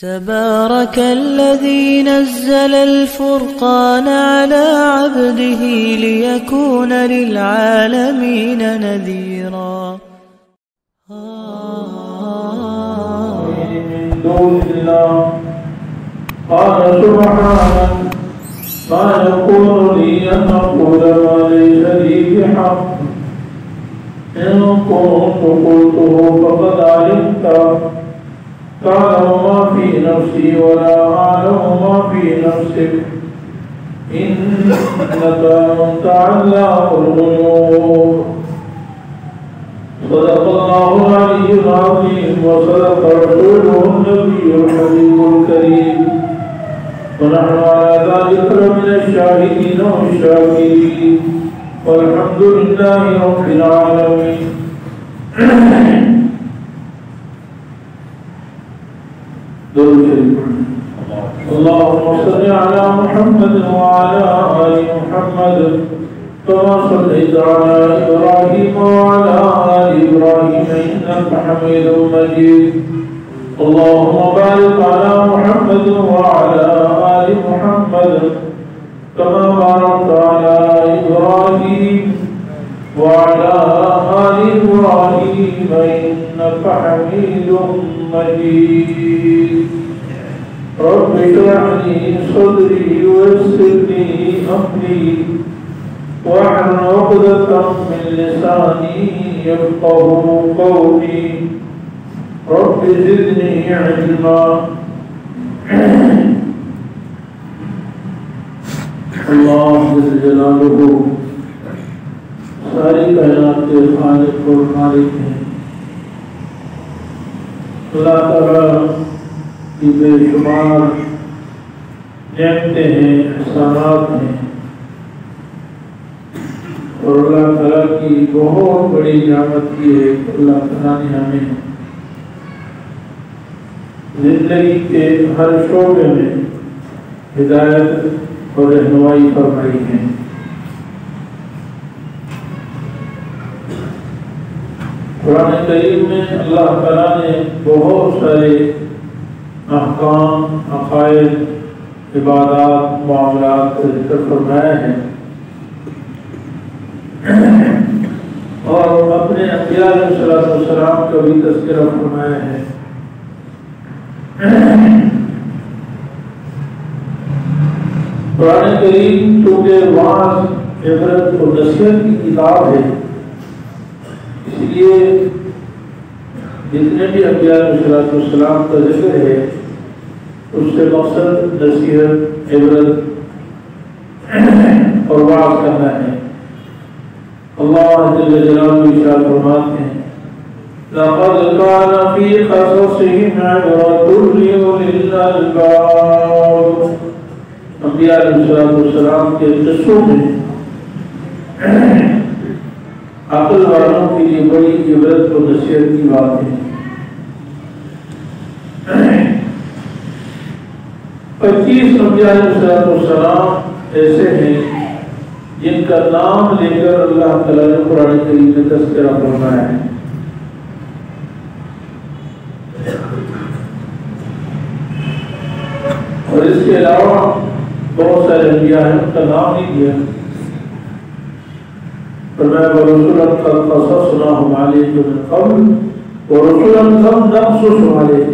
تبارك الذي نزل الفرقان على عبده ليكون للعالمين نذيرا. من دون الله قال سبحانه ما يكون لي أن أقول ما ليس لي بحق إن كنت قلته فقد علمته تعلم ما في نفسي ولا أعلم ما في نفسك إنك أنت علام الغيوب. صدق الله العلي العظيم وصدق رسوله النبي الحبيب الكريم ونحن على ذلك من الشاهدين والشاكرين والحمد لله رب العالمين. اللهم صل على محمد وعلى آل محمد كما صليت على إبراهيم وعلى آل إبراهيم إنك حميد مجيد. اللهم بارك على محمد وعلى آل محمد كما باركت على إبراهيم وعلى آل إبراهيم إنك حميد مجيد. رب اشرح لي صدري ويسر لي أمري واحلل عقدة من لساني يفقهوا قولي. رب زدني علما. اللہ جل جلالہ ساری کائنات کے خالق اور مالک ہیں. اللہ تعالیٰ کی بے شمار نعمتیں ہیں، احسانات ہیں، اور اللہ تعالیٰ کی بہت بڑی نعمت کی ہے کہ اللہ تعالیٰ نے ہمیں زندگی کے ہر شعبے میں ہدایت اور رہنمائی فرمائی ہے. قرآن کریم میں اللہ تعالیٰ نے بہت سارے احکام، عقائد، عبادات، معاملات کا ذکر فرمایا ہے اور اپنے انبیاء علیہ السلام کا بھی تذکرہ فرمایا ہے. قرآن کریم چونکہ وعظ، عبرت اور نصیحت کی کتاب ہے، اس لیے جتنے بھی انبیاء علیہ السلام کا ذکر ہے اس سے مقصد نصیحت، عبرت اور وعظ کرنا ہے. اللہ جل جلالہ ارشاد فرماتے ہیں لَقَدْ كَانَ فِي قَصَصِهِمْ عِبْرَةٌ لِأُولِي الْأَلْبَابِ. انبیاء علیہ السلام کے قصوں میں عقل والوں کے لیے بڑی عبرت اور نصیحت کی بات ہے. 25 انبیاء علیہ السلام ایسے ہیں جن کا نام لے کر اللہ تعالیٰ نے قرآن کریم میں تذکرہ فرمایا ہے. اور اس کے علاوہ بہت سارے انبیاء ہیں ان کا نام نہیں دیا. فرمایا وَرُسُلًا قَدْ قَصَصْنَاهُمْ عَلَيْكَ مِنْ قَبْلُ وَرُسُلًا لَمْ نَقْصُصْهُمْ عَلَيْكَ.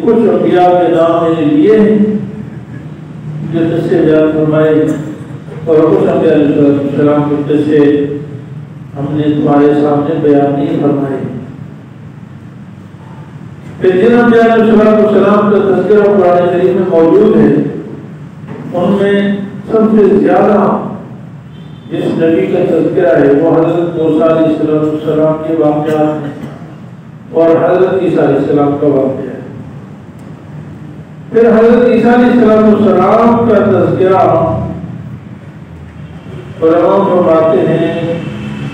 کچھ انبیاء کے نام میں نے لیے ہیں جو قصے بیان فرمائے، اور کچھ انبیاء علیہ السلام کے قصے ہم نے تمہارے سامنے بیان نہیں فرمائے. پھر جن انبیاء علیہ السلام کا تذکرہ قرآن کریم میں موجود ہے ان میں سب سے زیادہ جس نبی کا تذکرہ ہے وہ حضرت موسیٰ علیہ السلام کے واقعات ہیں اور حضرت عیسیٰ علیہ السلام کا واقعہ ہے. پھر حضرت عیسیٰ علیہ السلام کا تذکرہ علماء فرماتے ہیں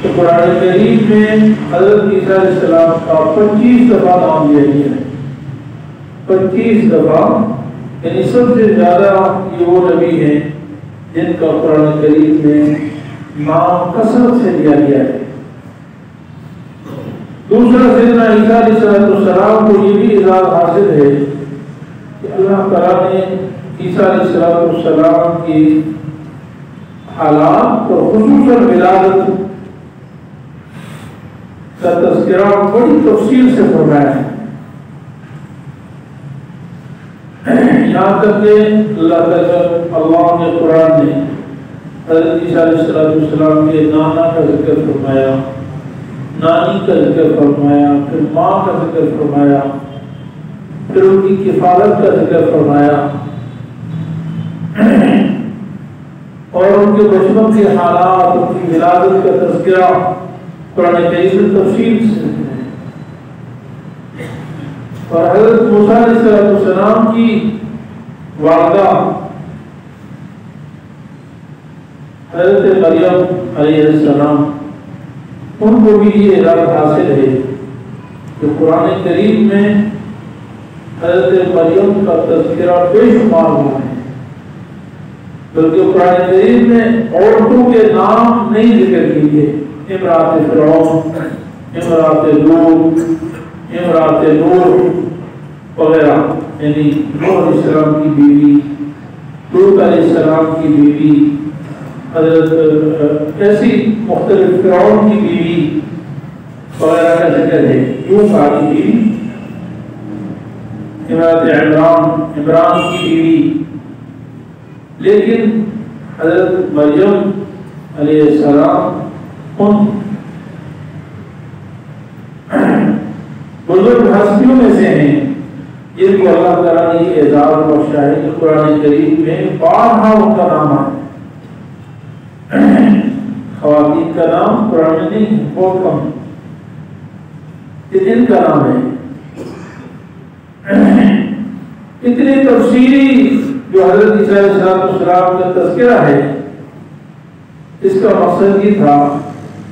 کہ قرآن کریم میں حضرت عیسیٰ علیہ السلام کا 25 دفعہ نام لیا گیا ہے. 25 دفعہ، یعنی سب سے زیادہ یہ وہ نبی ہیں جن کا قرآن کریم میں نام کثرت سے لیا گیا ہے. دوسرا سیدنا عیسیٰ علیہ السلام کو یہ بھی اعزاز حاصل ہے کہ اللہ تعالیٰ نے عیسیٰ علیہ السلام کی حالات اور خصوصاً ولادت کا تذکرہ بڑی تفصیل سے فرمایا ہے. یہاں تک کہ اللہ نے قرآن میں حضرت عیسیٰ علیہ السلام کے نانا کا ذکر فرمایا، نانی کا ذکر فرمایا، پھر ماں کا ذکر فرمایا، پھر ان کی کفالت کا ذکر فرمایا، اور ان کے بچپن کے حالات، ان کی ولادت کا تذکرہ قرآن کریم میں تفصیل سے ہے. اور حضرت موسیٰ علیہ السلام کی والدہ حضرت مریم علیہ السلام، ان کو بھی یہ اعزاز حاصل ہے کہ قرآن کریم میں حضرت مریم کا تذکرہ بے شمار ہوا ہے، بلکہ قرآن کریم میں عورتوں کے نام نہیں ذکر کیے، امرات فرعون، امرات لوط، امرات نوح وغیرہ، یعنی نوح علیہ السلام کی بیوی، لوط علیہ السلام کی بیوی، حضرت ایسی مختلف فرعون کی بیوی وغیرہ کا ذکر ہے. یوں ساری بیوی، امرات عمران کی بیوی، لیکن حضرت مریم علیہ السلام ان بزرگ ہستیوں میں سے ہیں جن کو اللہ تعالیٰ نے یہ اعزاز بخشا ہے کہ قرآن کریم میں بارہا ان کا نام ہے. خواتین کا نام قرآن میں نہیں، بہت کم، ان کا نام ہے. اتنی تفصیلی جو حضرت عیسیٰ علیہ السلام کا تذکرہ ہے، اس کا مقصد یہ تھا،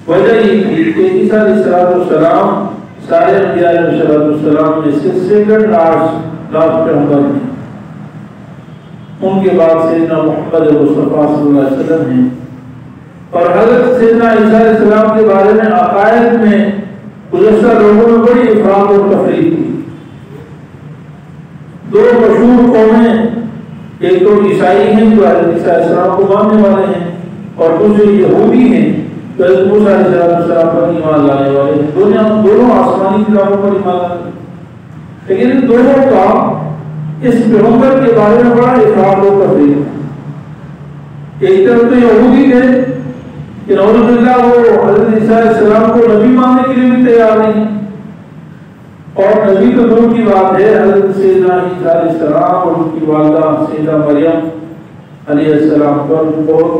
وجہ یہ تھی کہ عیسیٰ علیہ السلام سارے انبیاء علیہ السلام میں سے سیکنڈ لاسٹ پیغمبر ہیں. ان کے بعد سیدنا محمد مصطفیٰ صلی اللہ علیہ وسلم ہیں. اور حضرت سیدنا عیسیٰ علیہ السلام کے بارے میں عقائد میں گزشتہ لوگوں میں بڑی افراد اور تفریق تھی. دو مشہور قومیں، ایک تو عیسائی ہیں جو حضرت عیسیٰ علیہ السلام کو ماننے والے ہیں، اور دوسرے یہودی ہیں جو حضرت موسیٰ علیہ السلام پر ایمان لانے والے ہیں. دونوں آسمانی کتابوں پر ایمان لانے، لیکن ان دونوں کا اس پیغمبر کے بارے میں بڑا افراد اور تفریق. ایک طرف تو یہودی تھے کہ نعوذ باللہ وہ حضرت عیسیٰ علیہ السلام کو نبی ماننے کے لیے بھی تیار نہیں ہیں، اور نبی تو دور کی بات ہے، حضرت سیدنا عیسیٰ علیہ السلام اور ان کی والدہ سیدہ مریم علیہ السلام پر بہت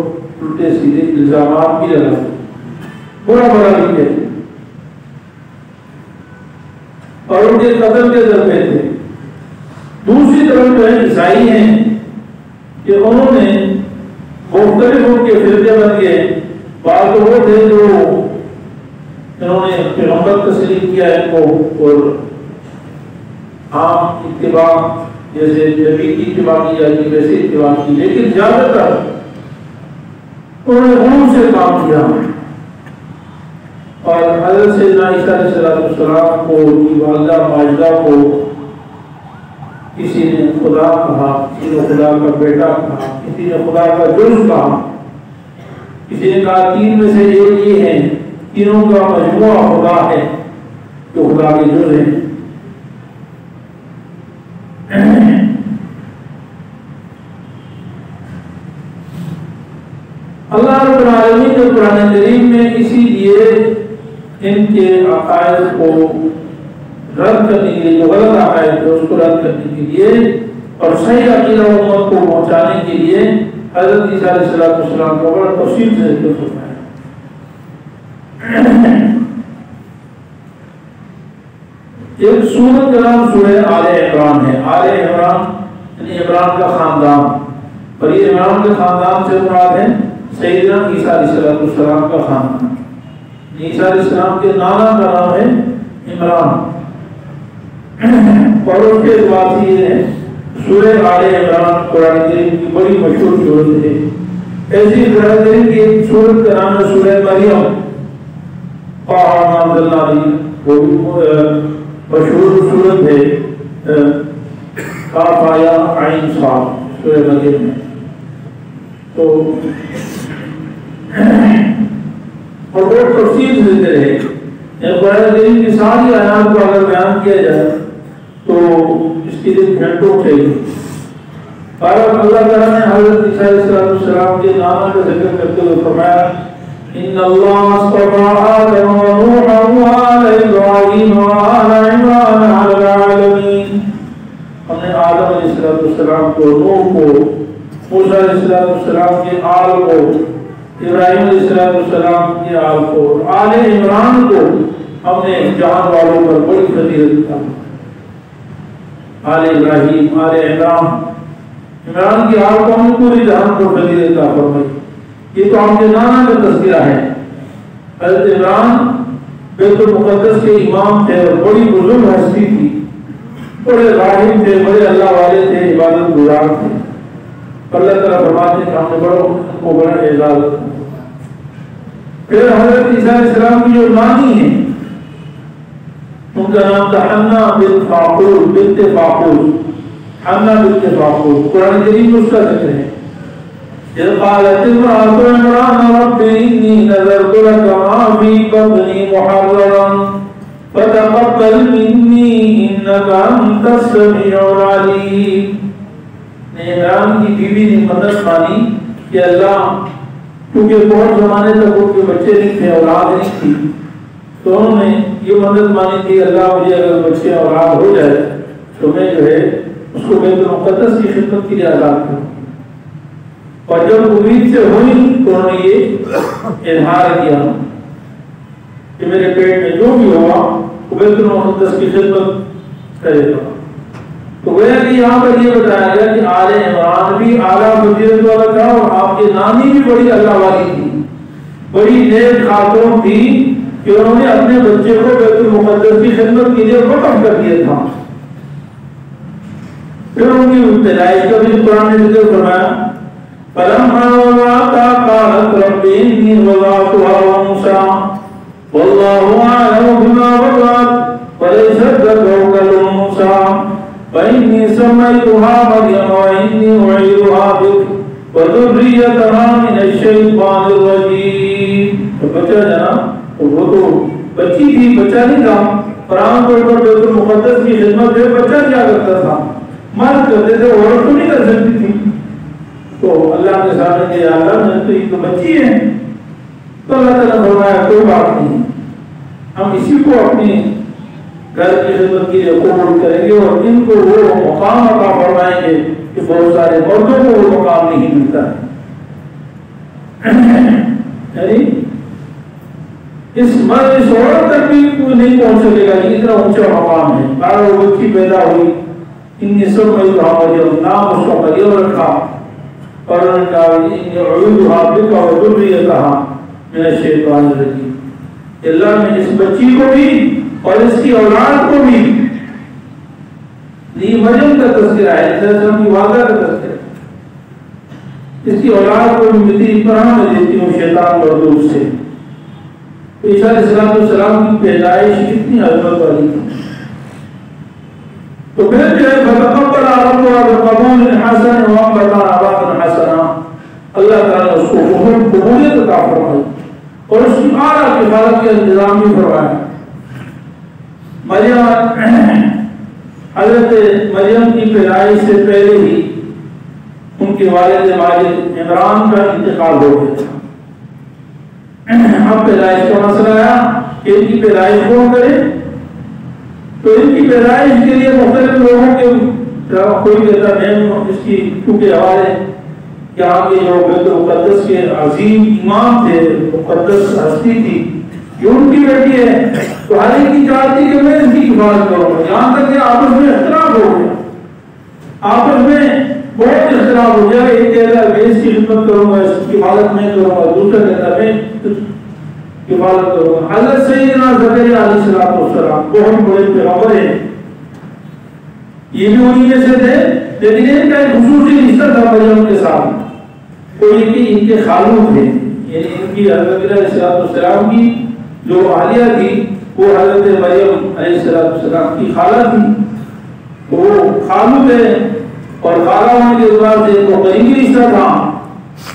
الٹے سیدھے الزامات بھی لگا، برا بڑا لکھے اور ان کے قتل کے ذمے تھے. دوسری طرف جو ہے عیسائی ہیں کہ انہوں نے مختلف ان کے فرقے بن گئے. بعض وہ تھے جو انہوں نے پیغمبر تسلیم کیا ان کو اور عام اتباع جیسے نبی کی اتباع کی جاتی ویسے اتباع کی، لیکن زیادہ تر انہوں نے غلو سے کام کیا. اور حضرت سیدنا عیسیٰ علیہ السلام کو، ان کی والدہ ماجدہ کو کسی نے خدا کہا، کسی نے خدا کا بیٹا کہا، کسی نے خدا کا جز کہا، کسی نے کہا تین میں سے ایک یہ ہے، تینوں کا مجموعہ خدا ہے جو خدا کے جز ہیں. اللہ رب العالمین نے قرآن کریم میں اسی لیے ان کے عقائد کو رد کرنے کے لیے، جو غلط عقائد ہے اس کو رد کرنے کے لیے اور صحیح عقیدہ امت کو پہنچانے کے لیے حضرت عیسیٰ علیہ السلام کو بڑا تفصیل سے ذکر فرمایا. ایک سورت کا نام سورہ آل عمران ہے. آل عمران یعنی عمران کا خاندان، اور یہ عمران کے خاندان سے مراد ہے سیدنا عیسیٰ علیہ السلام کا خاندان. عیسیٰ علیہ السلام کے نانا کا نام ہے عمران، اور اس کے بعد یہ ہے سورہ آل عمران قرآن کریم کی بڑی مشہور سورت ہے. ایسی قرآن کریم کی ایک سورت کا نام ہے سورہ مریم. وہ مشہور صورت ہے کاف آیا عین صاد سورہ مریم میں. تو اور بہت تفصیل سے ذکر ہے. قرآن کریم کی ساری آیات کو اگر بیان کیا جائے تو اس کے لیے گھنٹوں چاہیے. اللہ تعالیٰ نے حضرت عیسیٰ علیہ السلام کے نام کا ذکر کرتے ہوئے فرمایا ان اللہ اصطفى آدم ونوحا وآل ابراہیم وآل عمران علی العالمین. ہم نے آدم علیہ السلام کو، نوح کو، موسیٰ علیہ السلام کے آل کو، ابراہیم علیہ السلام کے آل کو، آل عمران کو ہم نے جہان والوں پر بڑی فضیلت دی. آل ابراہیم، آل عمران کی آل کو ہم نے پوری جہان کو فضیلت عطا فرمائی. یہ تو آپ کے نانا کا تذکرہ ہے. حضرت عمران بیت المقدس کے امام تھے اور بڑی بزرگ ہستی تھی، بڑے راہب تھے، بڑے اللہ والے تھے، عبادت گزار تھے. اللہ تعالیٰ فرماتے ہیں کہ ہم نے کو بڑا اعزاز. پھر حضرت عیسیٰ علیہ السلام کی جو نانی ہے ان کا نام تھا حنا بنت فاقور، بنت فاقور، حنا بنت فاقور. قرآن کریم میں اس کا ذکر ہے. اذ قالت امرأة عمران رب إني نذرت لك ما في بطني محررا فتقبل مني إنك أنت السميع العليم. عمران کی بیوی نے مدد مانی کہ اللہ، کیونکہ بہت زمانے تک ان کے بچے نہیں تھے، اولاد نہیں تھی، تو انہوں نے یہ مدد مانی تھی اللہ مجھے اگر بچے اولاد ہو جائے تو میں جو ہے اس کو بیت المقدس کی خدمت کے لیے آزاد کروں. اور جب امید سے ہوئی تو انہوں نے یہ اظہار کیا کہ میرے پیٹ میں جو بھی ہوگا وہ بیت المقدس کی خدمت کرے گا. تو گویا کہ یہاں پر یہ بتایا گیا کہ آل عمران بھی اعلیٰ فضیلت والا تھا اور آپ کی نانی بھی بڑی اللہ والی تھی، بڑی نیک خاتون تھی کہ انہوں نے اپنے بچے کو بیت المقدس کی خدمت کے لیے وقف کر دیا تھا. پھر ان کی پیدائش کا بھی قرآن نے ذکر فرمایا فَلَمَّا وَضَعَتْهَا قَالَتْ رَبِّ إِنِّي وَضَعْتُهَا أُنثَىٰ وَاللَّهُ أَعْلَمُ بِمَا وَضَعَتْ وَلَيْسَ الذَّكَرُ كَالْأُنثَىٰ وَإِنِّي سَمَّيْتُهَا مَرْيَمَ وَإِنِّي أُعِيذُهَا بِكَ وَذُرِّيَّتَهَا مِنَ الشَّيْطَانِ الرَّجِيمِ. تو بچہ جناب وہ تو بچی تھی، بچہ نہیں تھا. پر عام طور پر بیت المقدس کی خدمت میں بچہ کیا کرتا تھا؟ مرد کرتے تھے، عورت تو نہیں کر سکتی تھی. تو اللہ کے سامنے کہ اللہ نے تو یہ تو بچی ہے. تو اللہ تعالیٰ نے فرمایا کوئی بات نہیں، ہم اسی کو اپنی گھر کی خدمت کے لیے قبول کریں گے اور ان کو وہ مقام عطا فرمائیں گے کہ بہت سارے مردوں کو وہ مقام نہیں ملتا ہے. یعنی اس مرد اس عورت تک بھی کوئی نہیں پہنچ سکے گا، یہ اتنا اونچا مقام ہے. بارہ وہ بچی پیدا ہوئی، انی سمیتھا مریم، نام اس کا مریم رکھا اور انہوں نے کہا انی اعوذها بک وذریتها من الشیطان الرجیم. اللہ نے اس بچی کو بھی اور اس کی اولاد کو بھی، یہ مریم کا تذکرہ ہے، اسلام کی والدہ کا تذکرہ، اس کی اولاد کو بھی مٹی پناہ میں دیتی ہوں شیطان مردود سے. عیسیٰ علیہ السلام کی پیدائش کتنی عظمت والی تھی. تو پھر جو ہے فتقبل ربها بقبول حسن وانبتا نباتا حسنا، اللہ تعالیٰ نے اس کو قبولیت عطا فرمائی اور اس کی اعلیٰ کفالت کے انتظام بھی فرمایا. مریم، حضرت مریم کی پیدائش سے پہلے ہی ان کے والد ماجد عمران کا انتقال ہو گیا تھا. اب پیدائش کا مسئلہ آیا کہ ان کی پیدائش کون کرے. تو ان کی پیدائش کے لیے مختلف لوگوں کے کوئی کہتا ہے اس کی کیونکہ ہمارے یہاں کے جو بیت المقدس کے عظیم امام تھے، مقدس ہستی تھی، یہ ان کی بیٹی ہے، تو ہر ایک کی چاہتی کہ میں اس کی حفاظت کروں گا. یہاں تک کہ آپس میں اختلاف ہو گیا، آپس میں بہت اختلاف ہو گیا. ایک کہتا ہے میں اس کی خدمت کروں گا، اس کی حفاظت میں کروں گا، دوسرا کہتا ہے میں حفاظت کروں گا. حضرت سیدنا زکریا علیہ السلام بہت بڑے پیغمبر ہیں، یہ بھی انہی میں سے تھے، لیکن ان کا ایک خصوصی رشتہ تھا مریم کے ساتھ. تو یہ کہ ان کے خالو تھے، یعنی ان کی حضرت علیہ السلام کی جو اہلیہ تھی وہ حضرت مریم علیہ السلام کی خالہ تھی، وہ خالو تھے اور خالہ ہونے کے بعد سے تو قریبی رشتہ تھا۔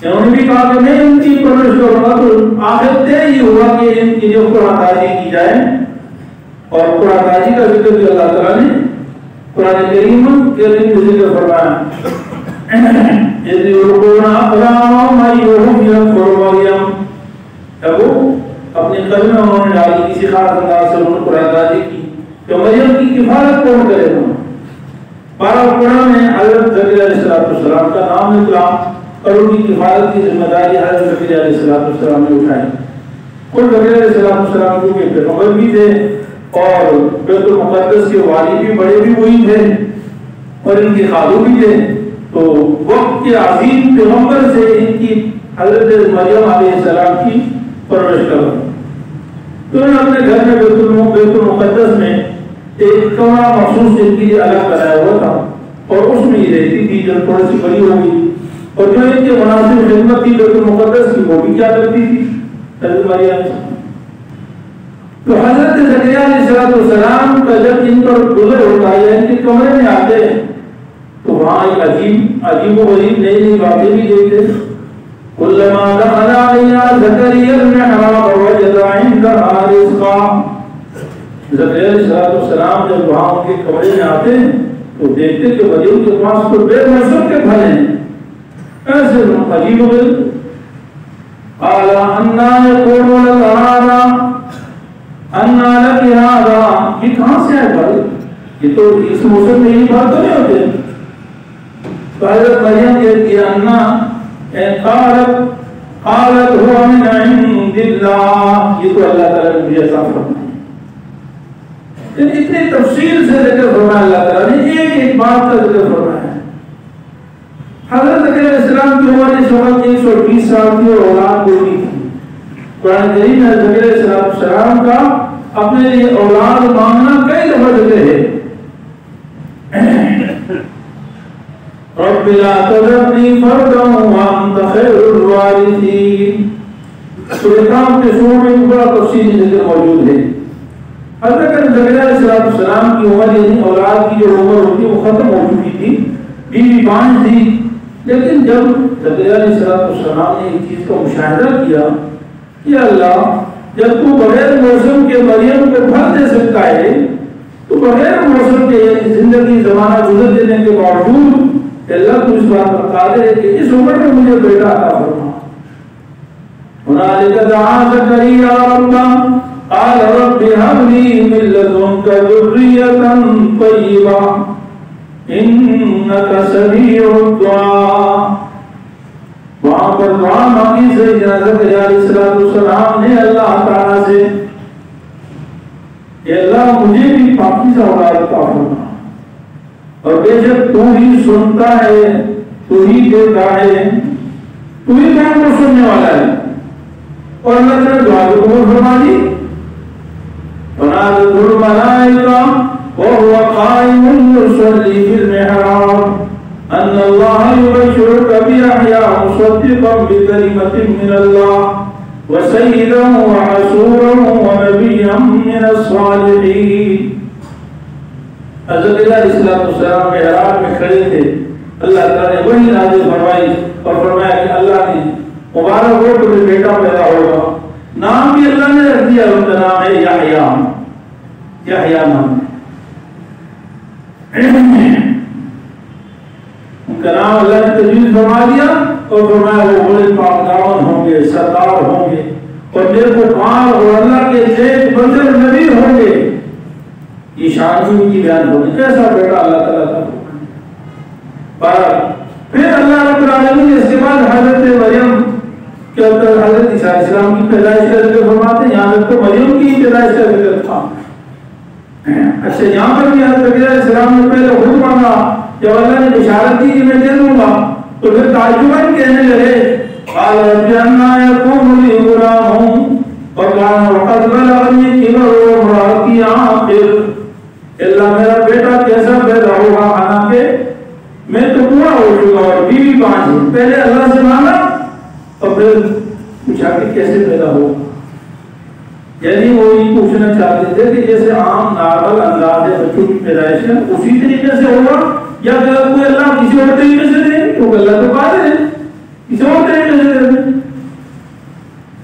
انہوں نے بھی کہا کہ میں ان کی پرورش کروں گا، تو آخر طے یہ ہوا کہ ان کی جو قرآن تاجی کی جائے، اور قرآن تاجی کا ذکر بھی اللہ تعالیٰ نے قرآن کریم کے ذکر فرمایا۔ وہ اپنے قلم میں انہوں نے ڈالی، کسی خاص انداز سے انہوں نے قرآن تاجی کی کہ مریم کی کفالت کون کرے گا۔ بارہ قرآن میں حضرت زکریا علیہ السلام کا نام نکلا اور ان کی کفالت کی ذمہ داری حضرت زکریا علیہ السلام نے اٹھائی۔ خود زکریا علیہ السلام جو کہ پیغمبر بھی تھے اور بیت المقدس کے والی بھی بڑے بھی وہی تھے اور ان کے خالو بھی تھے، تو وقت کے عظیم پیغمبر سے ان کی حضرت مریم علیہ السلام کی پرورش کرا۔ تو انہوں نے اپنے گھر میں بیت المقدس میں ایک کمرہ مخصوص ان کے لیے الگ بنایا ہوا تھا اور اس میں ہی رہتی تھی۔ جب تھوڑی سی بڑی ہو گئی اور جو ان کے مناسب خدمت تھی بیت المقدس کی، وہ بھی کیا کرتی تھی حضرت مریم۔ تو حضرت زکریا علیہ السلام کا جب ان پر گزر ہوتا ہے یا ان کے کمرے میں آتے تو وہاں ایک عجیب و غریب نئی نئی باتیں بھی دیکھتے۔ کلما دخل علیہا زکریا المحراب وجد عندها رزقا۔ زکریا علیہ السلام جب وہاں ان کے کمرے میں آتے تو دیکھتے کہ مریم کے پاس تو بے موسم کے پھل ہیں، ایسے عجیب و غریب۔ قال انا یکون لک ھذا، انا لک ھذا، یہ کہاں سے ہے پھل؟ یہ تو اس موسم میں یہ پھل تو نہیں ہوتے۔ تو حضرت مریم کہتی ہے انا قالت هو من عند اللہ، یہ تو اللہ تعالیٰ نے مجھے عطا فرمایا۔ اتنی تفصیل سے ذکر فرمایا اللہ تعالیٰ نے، ایک ایک بات کا ذکر فرمایا ہے۔ حضرت زکریا علیہ السلام کی عمر اس وقت 120 سال کی اور اولاد کوئی نہیں تھی۔ قرآن کریم میں زکریا علیہ السلام کا اپنے لیے اولاد مانگنا کئی دفعہ ذکر ہے۔ رب لا تذرنی فردا وانت خیر الوارثین۔ سورہ کہف کے شروع میں بڑا تفصیلی ذکر موجود ہے۔ حضرت زکریا علیہ السلام کی عمر یعنی اولاد کی جو عمر ہوتی ہے وہ ختم ہو چکی تھی، بیوی بانجھ تھی، لیکن جب زکریا علیہ السلام نے ایک چیز کا مشاہدہ کیا کہ اللہ جب تو بغیر موسم کے مریم کو پھل دے سکتا ہے تو بغیر موسم کے یعنی زندگی زمانہ گزر دینے کے باوجود اللہ تو اس بات پر قادر ہے کہ اس عمر میں مجھے بیٹا عطا فرما۔ هنالک دعا زکریا ربہ قال رب هب لي من لدنك ذرية طيبة إنك سميع الدعاء۔ وہاں پر دعا مانگی سیدنا زکریا علیہ السلام نے اللہ تعالیٰ سے کہ اللہ مجھے بھی پاکیزہ اولاد عطا فرما، اور بے شک تو ہی سنتا ہے، تو ہی دیتا ہے، تو ہی دعا کو سننے والا ہے۔ اور اللہ نے دعا کو قبول فرما دی۔ ونادته الملائکہ وهو قائم يصلي في المحراب ان الله يبشرك بيحيى مصدقا بكلمة من الله وسيدا وحصورا ونبيا من الصالحين۔ حضرت علیہ السلام محراب میں کھڑے تھے، اللہ تعالیٰ نے وحی نازل فرمائی اور فرمایا کہ اللہ نے مبارک ہو تمہیں بیٹا پیدا ہوگا، نام بھی اللہ نے رکھ دیا، ان کا نام ہے یحییٰ، یحییٰ نام ان کا نام اللہ نے تجویز فرما دیا اور فرمایا وہ بڑے پاکدامن ہوں گے، سردار ہوں گے اور نیکوکار اور اللہ کے نیک بندے نبی ہوں گے۔ یہ شان ان کی بیان ہوگی، ایسا بیٹا اللہ تعالیٰ کا۔ پھر اللہ رب العالمین اس کے بعد حضرت مریم کے اوپر حضرت عیسیٰ علیہ السلام کی پیدائش کا ذکر فرماتے ہیں، یہاں تک تو مریم کی پیدائش کا ذکر تھا۔ اچھا یہاں پر بھی حضرت عیسیٰ علیہ السلام نے پہلے خود مانگا، جب اللہ نے بشارت کی کہ میں دے دوں گا تو پھر تعجباً کہنے لگے قال رب انا یکون لی غلام وکان وقد بلغنی الکبر وامرأتی عاقر۔ اللہ میرا بیٹا کیسا پیدا ہوگا، حالانکہ میں تو پورا ہو چکا اور بیوی بانجھ۔ پہلے اللہ سے مانگا اور پھر پوچھا کہ کیسے پیدا ہوگا۔ یعنی وہ یہ پوچھنا چاہتے تھے کہ جیسے عام نارمل انداز بچوں کی پیدائش ہے اسی طریقے سے ہوگا یا اگر کوئی اللہ کسی اور طریقے سے دے تو اللہ تو قادر ہے کسی اور طریقے سے دے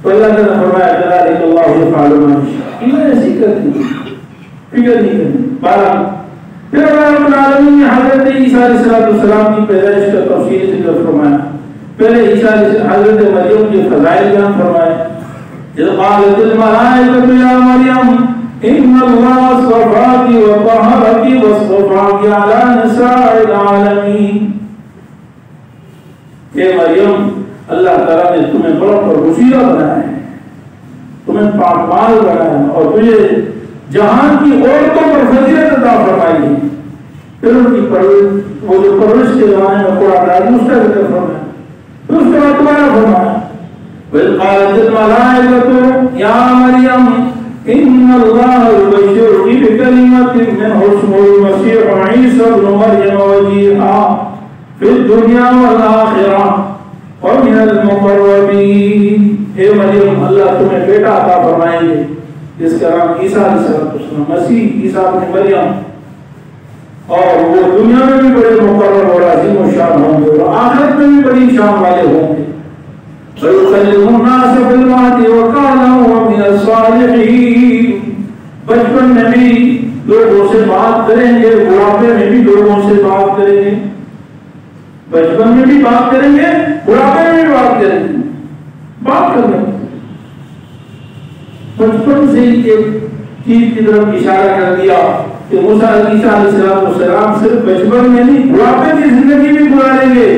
تو اللہ نے فرمایا ذالک اللہ یفعل ما یشاء یہ ایسی کرتی فکر نہیں کرنی بارہ پھر اللہ رب العالمین نے حضرت عیسیٰ علیہ السلام کی پیدائش کا تفصیلی ذکر فرمایا پہلے عیسیٰ حضرت مریم کے فضائل بیان فرمائے اذ قالت الملائکۃ یا مریم ان اللہ اصطفاک وطہرک واصطفاک علی نساء العالمین اے مریم اللہ تعالیٰ نے تمہیں بڑا پرگزیدہ بنایا ہے تمہیں پاکمال بنایا ہے اور تجھے جہان کی عورتوں پر فضیلت عطا فرمائی ہے پھر ان کی وہ جو پرورش کے زمانے میں قرآن آئی اس کا ذکر فرمایا پھر اس کے بعد دوبارہ فرمایا وَإِذْ قَالَتِ الْمَلَائِكَةُ يَا مَرْيَمُ إِنَّ اللَّهَ يُبَشِّرُكِ بِكَلِمَةٍ مِّنْهُ اسْمُهُ الْمَسِيحُ عِيسَى ابْنُ مَرْيَمَ وَجِيهًا فِي الدُّنْيَا وَالْآخِرَةِ وَمِنَ الْمُقَرَّبِينَ اے مریم اللہ تمہیں بیٹا عطا فرمائیں گے جس کا نام عیسیٰ علیہ السلام مسیح عیسیٰ ابن مریم اور وہ دنیا میں بھی بڑے مقرر اور عظیم و شان ہوں گے اور آخرت میں بھی بڑی شان والے ہوں گے وَيُكَلِّمُ النَّاسَ فِي الْمَهْدِ وَكَهْلًا وَمِنَ الصَّالِحِينَ بچپن میں بھی لوگوں سے بات کریں گے بڑھاپے میں بھی لوگوں سے بات کریں گے بچپن میں بھی بات کریں گے بڑھاپے میں بھی بات کریں گے بات کریں گے بچپن سے ہی ایک چیز کی طرف اشارہ کر دیا کہ موسیٰ عیسیٰ علیہ السلام صرف بچپن میں نہیں بڑھاپے کی زندگی بھی گزاریں گے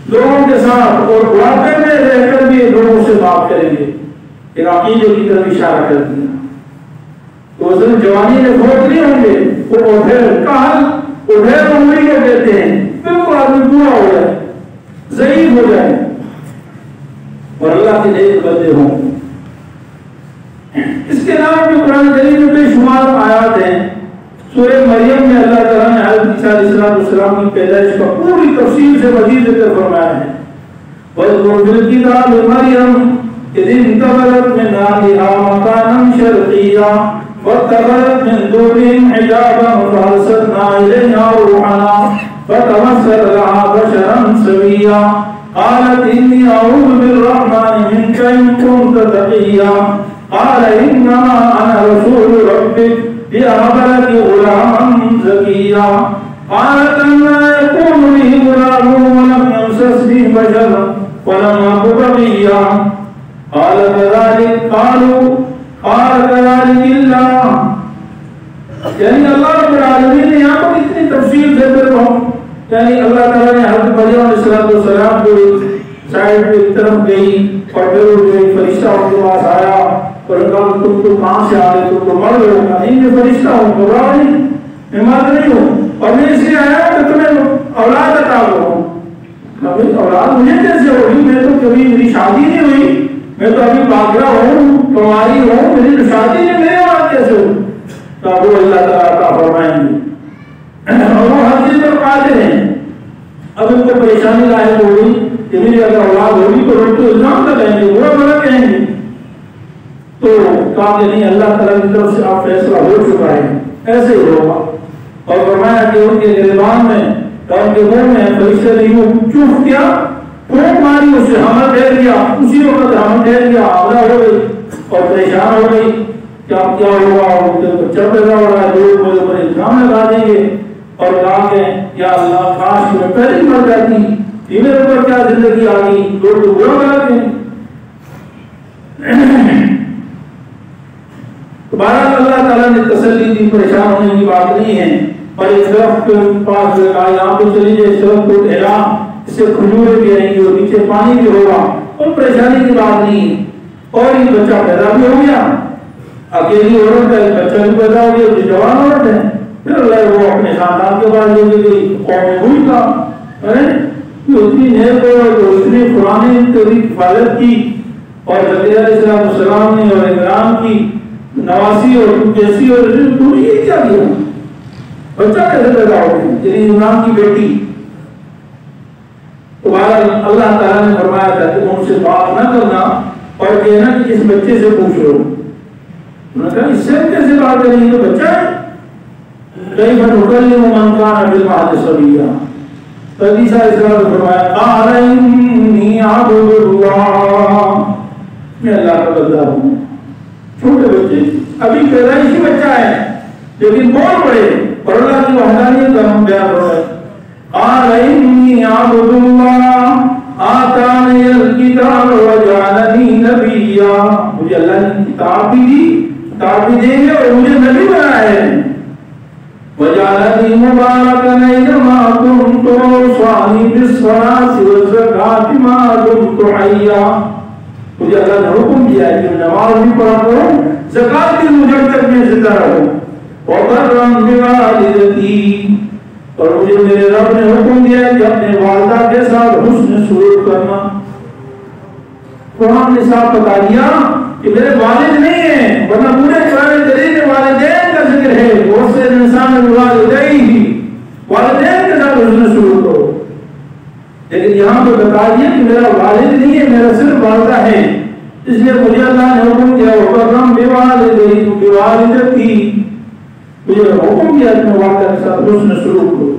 لوگوں کے ساتھ اور بڑھاپے میں رہ کر بھی لوگوں سے بات کریں گے ایک عقیدے کی طرف اشارہ کر دیا تو وہ صرف جوانی میں فوت نہیں ہوں گے وہ اڈھیر عمری کو کہتے ہیں بالکل آدمی پورا ہو جائے ضعیف ہو جائے اور اللہ کے نیک بندے ہوں اس کے علاوہ بھی قرآن کریم میں بے شمار آیات ہیں سورہ مریم میں اللہ تعالیٰ نے حضرت عیسیٰ علیہ السلام کی پیدائش کا پوری تفصیل سے مزید ذکر فرمایا ہے وَاذْكُرْ فِي الْكِتَابِ مَرْيَمَ إِذِ انتَبَذَتْ مِنْ أَهْلِهَا مَكَانًا شَرْقِيًّا وَاتَّخَذَتْ مِنْ دُونِهِمْ حِجَابًا فَأَرْسَلْنَا إِلَيْهَا رُوحَنَا فَتَمَثَّلَ لَهَا بَشَرًا سَوِيًّا قَالَتْ إِنِّي أَعُوذُ بِالرَّحْمَنِ مِنْكَ إِن كُنتَ تَقِيًّا قَالَ إِنَّمَا أَنَا رَسُولُ رَبِّكَ لِأَهَبَ لَكِ غُلَامًا زَكِيًّا قَالَتْ أَنَّىٰ يَكُونُ لِي غُلَامٌ وَلَمْ يَمْسَسْنِي بَشَرٌ وَلَمْ أَكُ بَغِيًّا قَالَ كَذَٰلِكَ اللَّهُ یعنی اللہ رب العالمین نے یہاں پر اتنی تفصیل سے یعنی اللہ تعالیٰ نے حضرت مریم علیہ السلام کو سائڈ پہ طرف گئی اور پھر جو ایک فرشتہ ان کے پاس آیا اور کہا تم تو کہاں سے آ گئے تم تو مرد ہو نہیں میں فرشتہ ہوں گھبراؤ نہیں میں مرد نہیں ہوں اور میں اس لیے آیا ہوں کہ تمہیں اولاد عطا کروں کبھی اولاد مجھے کیسے ہوگی میں تو کبھی میری شادی نہیں ہوئی میں تو ابھی باقرہ ہوں کماری ہوں میری تو شادی نہیں میری اولاد کیسے ہوگی تو وہ اللہ تعالیٰ عطا فرمائیں گے اور وہ ہر چیز پر قادر ہیں اب ان کو پریشانی لاحق ہوگی کہ میری اگر اولاد ہوگی تو لوگ تو الزام لگائیں گے برا بڑا کہیں گے تو کہا کہ نہیں اللہ تعالیٰ کی طرف سے آپ فیصلہ ہو چکا ہے ایسے ہی ہوگا اور فرمایا کہ ان کے گریبان میں ان کے منہ میں فرشتے نے یوں چوف کیا پھونک ماری اس سے حمل ٹھہر گیا اسی وقت حمل ٹھہر گیا حاملہ ہو گئی اور پریشان ہو گئی کیا ہوا بچہ پیدا ہو رہا ہے لوگ مجھے پر الزام لگا دیں گے اور کہا کہ یا اللہ کاش میں پہلے ہی مر جاتی یہ میرے اوپر کیا زندگی آ گئی لوگ تو برا لگاتے ہیں بہرحال اللہ تعالیٰ نے تسلی دی پریشان ہونے کی بات نہیں ہے اور اس درخت کے پاس کہا یہاں پہ چلی جائے اس درخت کو ٹھہرا اس سے کھجوریں بھی آئیں گی اور نیچے پانی بھی ہوگا اور پریشانی کی بات نہیں ہے اور یہ بچہ پیدا بھی ہو گیا اکیلی عورت ہے بچہ بھی پیدا ہو گیا جو جوان عورت ہے پھر اللہ وہ اپنے خاندان کے بعد لے کے گئی قوم ہوئی کا اتنی نیک اور اتنی پرانی تیری حفاظت کی اور زکریا علیہ السلام نے اور عمران کی نواسی اور کیسی اور تم نے یہ کیا کیا بچہ کیسے پیدا ہو گیا یعنی عمران کی بیٹی تو اللہ تعالیٰ نے فرمایا تھا کہ ان سے بات نہ کرنا اور کہنا کہ اس بچے سے پوچھ لو انہوں نے کہا اس سے کیسے بات کریں گے؟ بچہ ہے. کیف نکلم من کان فی المہد صبیا. تو عیسیٰ علیہ السلام نے فرمایا قال انی عبد اللہ، میں اللہ کا بندہ ہوں. چھوٹے بچے ابھی پیدائشی بچہ ہے لیکن بول پڑے اور اللہ کی وحدانیت کا ہم بیان ہو رہے. قال انی عبد اللہ آتانی الکتاب وجعلنی نبیا. مجھے اللہ نے کتاب بھی دی، کتاب بھی دیں گے اور مجھے نبی بنایا ہے. وجعلنی مبارکا اینما کنت واوصانی بالصلاۃ والزکاۃ ما دمت حیا. مجھے اللہ نے حکم کیا ہے کہ نماز بھی پڑھا کروں، زکات بھی مجھے تک میں زندہ رہوں. وبرا بوالدتی، اور مجھے میرے رب نے حکم دیا ہے کہ اپنے والدہ کے ساتھ حسن سلوک کرنا. قرآن نے صاف بتا دیا کہ میرے والد نہیں ہیں، ورنہ پورے قرآن کریم میں والدین کا ذکر ہے. بہت سے انسان والدین کے ساتھ حسن سلوک کرو، لیکن یہاں تو بتا دیا کہ میرا والد نہیں ہے، میرا صرف والدہ ہے. اس لیے مجھے اللہ نے حکم کیا وبرا بوالدتی، مجھے حکم کیا کہ میں والدہ کے ساتھ حسن سلوک کروں.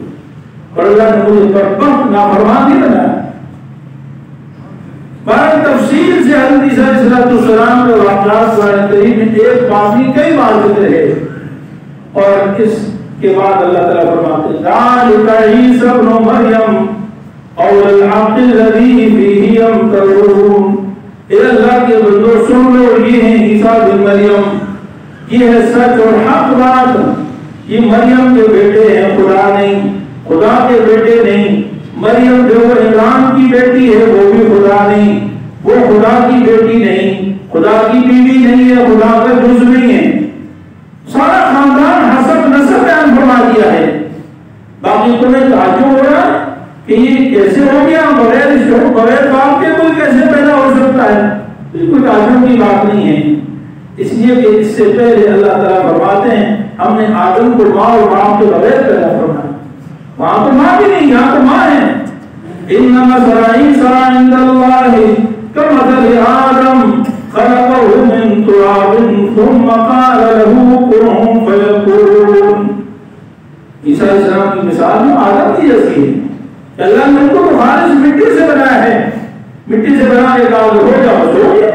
اور اللہ نے مجھے بدبخت نافرمان نہیں بنایا. بڑی تفصیل سے حضرت عیسیٰ علیہ السلام کے واقعات قرآن کریم میں ایک بات نہیں کئی بار ذکر ہے. اور اس کے بعد اللہ تعالیٰ فرماتے ہیں ذالک عیسی ابن مریم اور الحق الذی فیہ یمترون. اے اللہ کے بندو سن لو، یہ ہیں عیسیٰ بن مریم، یہ ہے سچ اور حق بات. یہ مریم کے بیٹے ہیں، خدا نہیں، خدا کے بیٹے نہیں. مریم جو عمران کی بیٹی ہے وہ بھی خدا نہیں، وہ خدا کی بیٹی نہیں، خدا کی بیوی نہیں ہے، خدا کا جز نہیں ہے. سارا خاندان حسب نسب بیان فرما دیا ہے. باقی تمہیں تعجب ہو رہا کہ یہ کیسے ہو گیا، بغیر باپ کے کوئی کیسے پیدا ہو سکتا ہے؟ کوئی تعجب کی بات نہیں ہے. اس لیے کہ اس سے پہلے اللہ تعالیٰ فرماتے ہیں ہم نے آدم کو ماں اور باپ کے بغیر پیدا فرمایا. وہاں تو ماں بھی نہیں، یہاں تو ماں ہے. انما عیسی عند اللہ کمثل آدم خلقه من تراب ثم قال له كن فيكون. عیسیٰ علیہ السلام کی مثال میں آدم کی جیسی ہے. اللہ نے ان کو خالص مٹی سے بنایا ہے، مٹی سے بنا کے کہا ہو جاؤ سو گیا.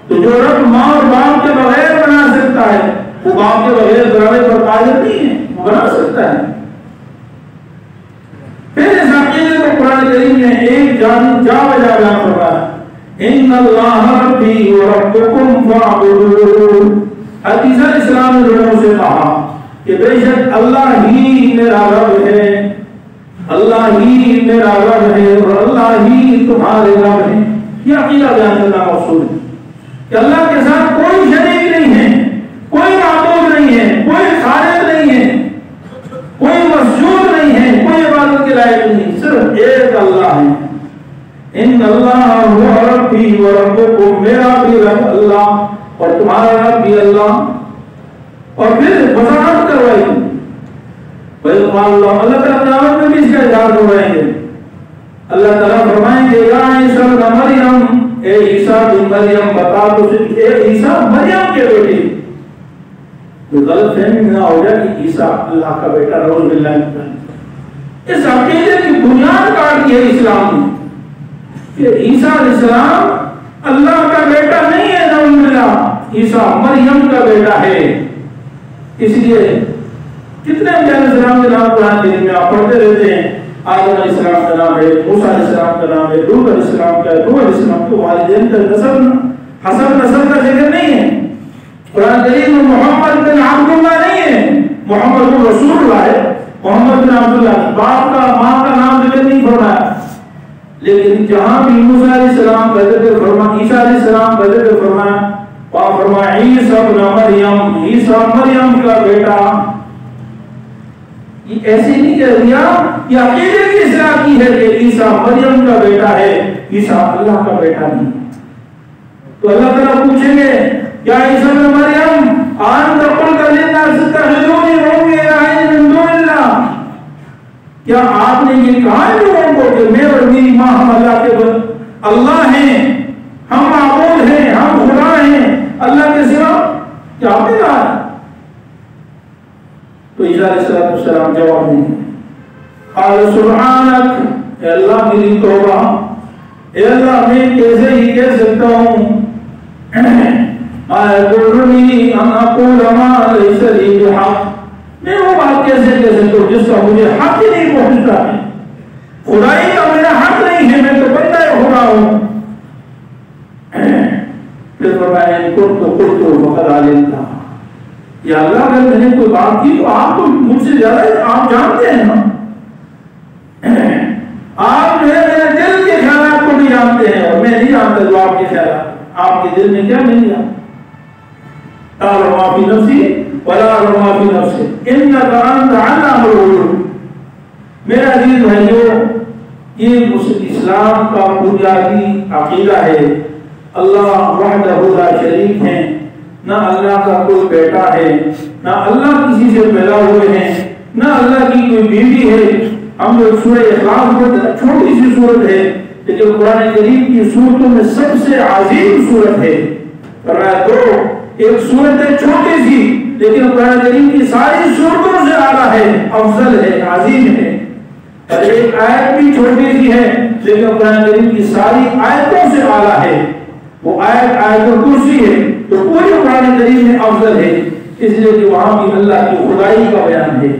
تو جو رب ماں اور باپ کے بغیر بنا سکتا ہے وہ باپ کے بغیر بنانے پر قادر نہیں ہے، وہ بنا سکتا ہے. پھر اس عقیدے کو قرآن کریم نے ایک جا بجا بیان فرمایا ان اللہ ربی و ربکم فاعبدون. عیسیٰ علیہ السلام نے لوگوں سے کہا کہ بے شک اللہ ہی میرا رب ہے، اللہ ہی میرا رب ہے اور اللہ ہی تمہارے رب ہے. یہ عقیدہ بیان کرنا مقصود ہے کہ اللہ کے ساتھ کوئی شریک نہیں ہے، کوئی معبود نہیں ہے، کوئی خالق نہیں ہے، کوئی مسجود نہیں ہے، کوئی عبادت کے لائق نہیں، صرف ایک اللہ ہے. ان اللہ هو ربی و ربکم، میرا بھی رب اللہ اور تمہارا رب بھی اللہ. اور پھر وضاحت کروائی اللہ تعالیٰ قیامت میں بھی اس کا اظہار کروائیں گے. اللہ تعالیٰ فرمائیں گے یا عیسیٰ ابن مریم، اے عیسیٰ بن مریم بتا تو اے عیسیٰ مریم کے بیٹے. غلط فہمی نہ ہو جائے کہ عیسیٰ اللہ کا بیٹا، نعوذ باللہ. اس عقیدے کی بنیاد کاٹ دی ہے اسلام نے کہ عیسیٰ علیہ السلام اللہ کا بیٹا نہیں ہے، نعوذ باللہ، عیسیٰ مریم کا بیٹا ہے. اس لیے کتنے انبیاء علیہ السلام کے نام قرآن کریم میں آپ پڑھتے رہتے ہیں. آدم علیہ السلام کا نام ہے، موسیٰ علیہ السلام کا نام ہے، لوط علیہ السلام کا ہے، نوح علیہ السلام کے والدین کا نسب حسب نسب کا ذکر نہیں ہے. قرآن کریم میں محمد بن عبداللہ نہیں ہے، محمد بن رسول اللہ ہے. محمد بن عبداللہ باپ کا ماں کا نام ذکر نہیں فرمایا. لیکن جہاں بھی موسیٰ علیہ السلام کا ذکر فرمایا، عیسیٰ علیہ السلام کا ذکر فرمایا، وہاں فرمایا عیسیٰ ابن مریم، عیسیٰ مریم کا بیٹا. ایسے نہیں کہہ دیا، یہ عقیدے کی اصلاح کی ہے کہ عیسیٰ مریم کا بیٹا ہے، عیسیٰ اللہ کا بیٹا نہیں. تو اللہ تعالیٰ پوچھیں گے یا عیسیٰ ابن مریم انت قلت للناس اتخذونی وامي الہین من دون اللہ، کیا آپ نے یہ کہا ہے لوگوں کو کہ میں اور میری ماں ہم اللہ کے اللہ ہیں، ہم معبود ہیں، ہم خدا ہیں اللہ کے سوا؟ کیا آپ نے کہا؟ تو عیسیٰ علیہ السلام جواب دیں گے قال سبحانک، اے اللہ میری توبہ، اے اللہ میں کیسے ہی کہہ سکتا ہوں اَيَقُولُنِي أَنْ أَقُولَ مَا لَيْسَ لِي بِحَقٍّ، میں وہ بات کیسے کہہ سکتا ہوں جس کا مجھے حق ہی نہیں پہنچتا ہے، خدائی کا میرا حق نہیں ہے، میں تو بندہ خدا ہوں۔ پھر فرمایا ان كنت فقد علمت، یا اللہ اگر میں نے کوئی بات کی تو آپ تو مجھ سے زیادہ آپ جانتے ہیں نا، آپ جو ہے میرے دل کے خیالات کو بھی جانتے ہیں اور میں نہیں جانتا جو آپ کے خیالات آپ کے دل میں کیا نہیں جانتا۔ تعلم ما فی نفسی ولا اعلم ما فی نفسک انک انت علام الغیوب۔ میرے عزیز بھائیوں، یہ اسلام کا بنیادی عقیدہ ہے، اللہ وحدہ لا شریک ہے، نہ اللہ کا کوئی بیٹا ہے، نہ اللہ کسی سے پیدا ہوئے ہیں، نہ اللہ کی کوئی بیوی ہے۔ ہم لوگ سورہ اخلاص پڑھتے ہیں، چھوٹی سی سورت ہے لیکن قرآن کریم کی سورتوں میں سب سے عظیم سورت ہے۔ فرمایا تو ایک سورت ہے چھوٹی سی لیکن قرآن کریم کی ساری سورتوں سے اعلیٰ ہے، افضل ہے، عظیم ہے۔ اور ایک آیت بھی چھوٹی سی ہے لیکن قرآن کریم کی ساری آیتوں سے اعلیٰ ہے، وہ آیت آیت الکرسی ہے، تو پورے قرآن کریم میں افضل ہے، اس لیے کہ وہاں بھی اللہ کی خدائی کا بیان ہے،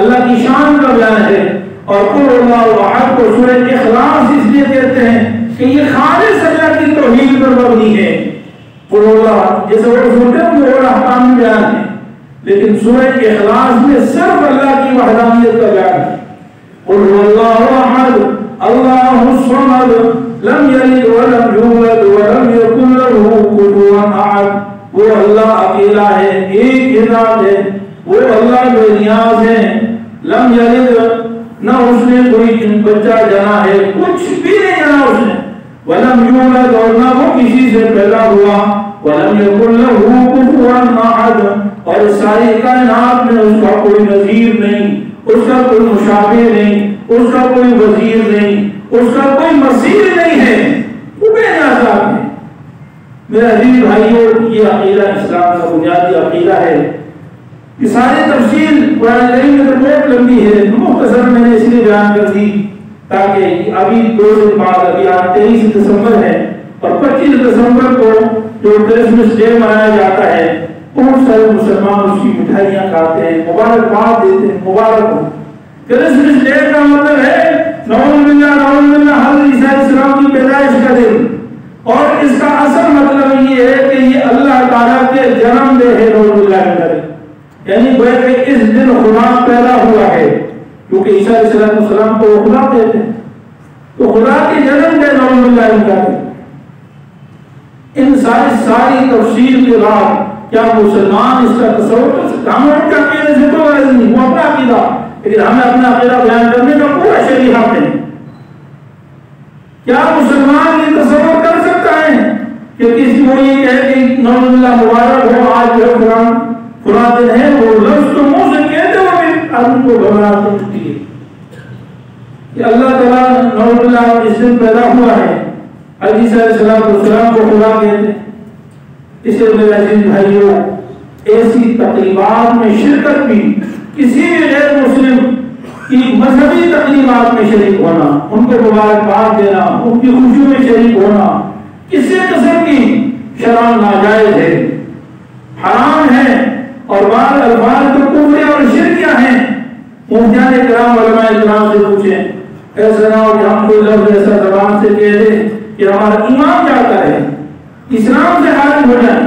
اللہ کی شان کا بیان ہے۔ اور قل اللہ احد کو سورہ اخلاص اس لیے کہتے ہیں کہ یہ خالص اللہ کی توحید پر مبنی ہے۔ قل اللہ جیسے وہ سورتیں وہ احکام بیان ہے، لیکن سورہ اخلاص میں صرف اللہ کی وحدانیت کا بیان ہے۔ قل اللہ احد اللہ الصمد لم یلد ولم یولد ولم یکن له کفوا احد، وہ اللہ اکیلا ہے، ایک ہی ذات ہے، وہ اللہ بے نیاز ہے۔ لم یلد، نہ اس نے کوئی بچہ جنا ہے، کچھ بھی نہیں جنا اس نے، ولم یولد، اور نہ وہ کسی سے پیدا ہوا، ولم یکن له کفوا احد، اور ساری کائنات میں اس کا کوئی نظیر نہیں، اس کا کوئی مشابہ نہیں، اس کا کوئی وزیر نہیں، اس کا کوئی مثیل نہیں ہے، وہ بے نیاز ہے۔ میرے عزیز بھائیوں، یہ عقیدہ اسلام کا بنیادی عقیدہ ہے۔ یہ ساری تفصیل قرآن کریم میں تو بہت لمبی ہے، مختصر میں نے اس لیے بیان کر دی تاکہ ابھی 2 دن بعد، ابھی آج 23 دسمبر ہے اور 25 دسمبر کو جو کرسمس ڈے منایا جاتا ہے، بہت سارے مسلمان اس کی مٹھائیاں کھاتے ہیں، مبارکباد دیتے ہیں، مبارک ہو۔ کرسمس ڈے کا مطلب ہے نعوذ باللہ حضرت عیسیٰ علیہ السلام کی پیدائش کا دن، اور اس کا اصل مطلب یہ ہے کہ یہ اللہ تعالیٰ کے جنم دے ہے، نعوذ باللہ من ذلک، یعنی گویا کہ اس دن خدا پیدا ہوا ہے، کیونکہ عیسیٰ علیہ السلام کو خدا کہتے ہیں، تو خدا کے جنم دے، نعوذ باللہ من ذلک۔ ان ساری تفصیل کے بعد کیا مسلمان اس کا تصور کر سکتا؟ ہم ان کا عقیدے سے کوئی غرض نہیں، وہ اپنا عقیدہ، لیکن ہمیں اپنا عقیدہ بیان کرنے کا پورا شریعہ ہے۔ کیا مسلمان یہ تصور کر سکتا ہے کہ کسی کو یہ کہے کہ نعوذ باللہ مبارک ہو، آج جو فلاں دن ہے، وہ لفظ تو منہ سے کہتے ہوئے آدمی کو گھبراہٹ ہوتی ہے کہ اللہ تعالیٰ نعوذ باللہ اس دن پیدا ہوا ہے، عیسیٰ علیہ السلام کو خدا کہتے ہیں۔ اس لیے میرے عزیز بھائیوں، ایسی تقریبات میں شرکت بھی، کسی بھی غیر مسلم کی مذہبی تقریبات میں شریک ہونا، ان کو مبارکباد دینا، ان کی خوشیوں میں شریک ہونا، کسی قسم کی شرع ناجائز ہے، حرام ہے، اور بعض الفاظ تو کفر اور شرکیاں ہیں۔ مفتیان کرام علماء کرام سے پوچھیں، ایسا نہ ہو کہ ہم کوئی لفظ ایسا زبان سے کہہ دیں کہ ہمارا ایمان جاتا ہے، اسلام سے خارج ہو جائیں۔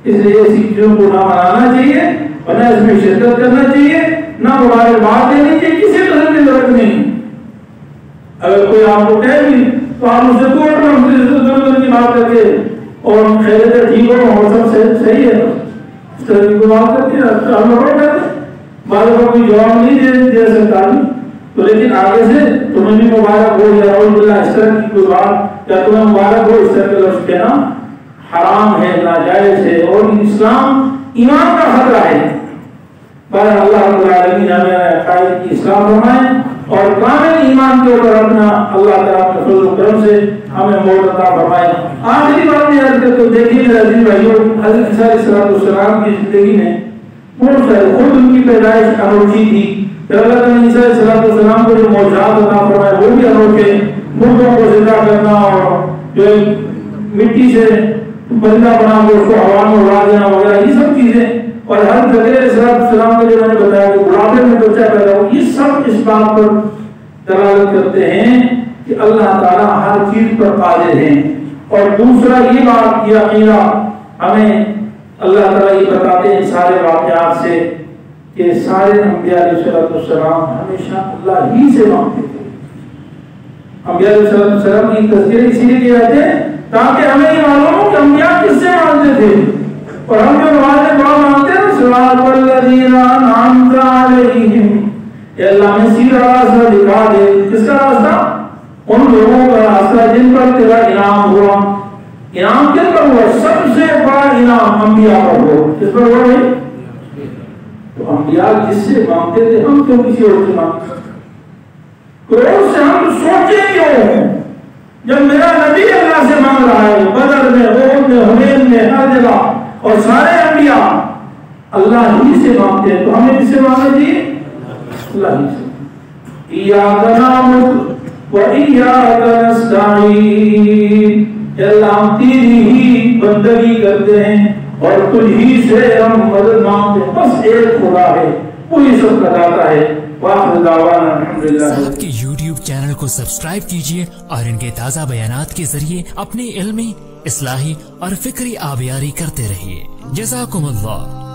اس لیے ایسی چیزوں کو نہ منانا چاہیے اور نہ اس میں شرکت کرنا چاہیے، نہ مبارکباد دینی چاہیے، کسی قسم کی ضرورت نہیں۔ اگر کوئی آپ کو کہے بھی تو آپ اسے کوٹ میں ضرورت کی بات کر کے اور خیریت ٹھیک ہو اور سب صحیح ہے، اس طرح کی بات کرتے ہیں، ہم لوگ کرتے ہیں، بعض کو کوئی جواب نہیں دے سکتا تو، لیکن آگے سے تمہیں بھی مبارک ہو یا نعوذ باللہ اس طرح کی کوئی بات، یا تمہیں مبارک ہو اس طرح کے لفظ کہنا حرام ہے، ناجائز ہے، اور اسلام ایمان کا خطرہ ہے۔ بہرحال اللہ رب العالمین ہمیں عقائد کی اصلاح فرمائے اور کامل ایمان کے اوپر اپنا اللہ تعالیٰ کے فضل و کرم سے ہمیں موت عطا فرمائے۔ آخری بات یہ عرض کرتے دیکھیے میرے عزیز بھائیو، حضرت عیسیٰ علیہ السلام کی زندگی میں بہت سارے، خود ان کی پیدائش انوکھی تھی، پھر اللہ تعالیٰ نے عیسیٰ علیہ السلام کو جو معجزات عطا فرمائے وہ بھی انوکھے، مردوں کو زندہ کرنا اور جو مٹی سے بندہ بنا کے اس کو ہوا میں اڑا دینا وغیرہ، یہ سب چیزیں، اور ہر زکریا علیہ السلام کو جو میں نے بتایا کہ بڑھاپے میں بچہ پیدا ہو، یہ سب اس بات پر دلالت کرتے ہیں کہ اللہ تعالیٰ ہر چیز پر قادر ہیں۔ اور دوسرا یہ بات، یہ عقیدہ ہمیں اللہ تعالیٰ یہ بتاتے ہیں سارے واقعات سے کہ سارے انبیاء علیہ السلام ہمیشہ اللہ ہی سے مانگتے تھے۔ انبیاء علیہ السلام کی تذکرے اسی لیے کیے جاتے ہیں تاکہ ہمیں یہ معلوم ہو کہ انبیاء کس سے مانگتے تھے، اور ہم جو نماز دعا مانگتے ہیں صراط الذین انعمت علیہم، اے اللہ میں سیدھا راستہ دکھا دے، کس کا راستہ؟ ان لوگوں کا راستہ جن پر تیرا انعام ہوا۔ انعام کن پر ہوا؟ سب سے بڑا انعام انبیاء پر ہوا۔ کس پر ہوا ہے؟ تو انبیاء جس سے مانگتے تھے ہم کیوں کسی اور سے مانگتے؟ کروڑ سے ہم سوچیں کیوں جب میرا نبی اللہ سے مانگ رہا ہے، بدر میں، احد میں، حنین میں، ہر جگہ، اور سارے انبیاء اللہ ہی سے مانگتے ہیں، تو ہمیں کس سے مانگنا چاہیے؟ اللہ ہی سے۔ ایاک نعبد و ایاک نستعین، اللہ ہم تیری ہی بندگی کرتے ہیں اور تجھ ہی سے ہم مدد مانگتے ہیں، بس ایک خدا ہے، وہی سب کا داتا ہے۔ آپ کے YouTube چینل کو سبسکرائب کیجئے اور ان کے تازہ بیانات کے ذریعے اپنے علمی، اصلاحی اور فکری آبیاری کرتے رہیے۔ جزاکم اللہ۔